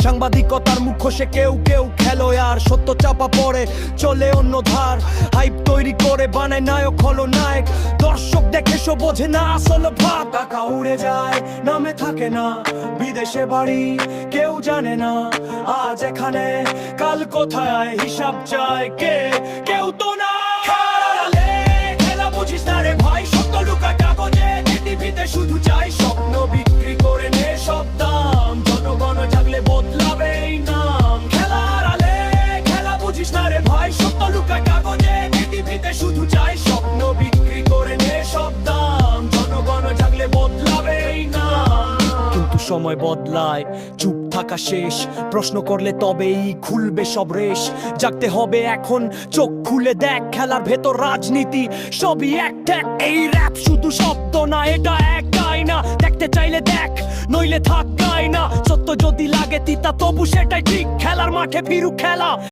সাংবাদিকতার মুখোশে কেউ কেউ খেলোয়াড়, সত্য চাপা পড়ে চলে অন্য ধার। হাইপ তৈরি করে বানায় নায়ক হলো নায়ক, দর্শক দেখে সো বোঝে না আসলে ভাব। টাকা উড়ে যায় নামে থাকে না, বিদেশে বাড়ি কেউ জানে না, আজ এখানে কাল কোথায় হিসাব চায় কে কেউ তো না। খেলা বুঝিস না রে ভাই, সত্য লুকায় কাগজে, টিভিতে শুধু চাই স্বপ্ন বিক্রি করে নে সব দাম। জনগণ জাগলে বদলাবে এই নাম। খেলার আলে খেলা বুঝিস না রে ভাই, সত্য লুকায় কাগজে, টিভিতে শুধু চাই স্বপ্ন বিক্রি করে নে সব দাম। জনগণ জাগলে বদলাবে এই নাম। কিন্তু সময় বদলায়, চুপ থাকা শেষ, প্রশ্ন করলে তবেই খুলবে সব রেশ। জাগতে হবে এখন, চোখ খুলে দেখ, খেলার ভেতর রাজনীতি সবই এক ঠেক। এই র‍্যাপ শুধু শব্দ না, এটা এক আয়না। দেখতে চাইলে দেখ, নইলে থাক না। সত্য যদি লাগে তিতা তবু সেটাই ঠিক। খেলার মাঠে ফিরুক খেলা।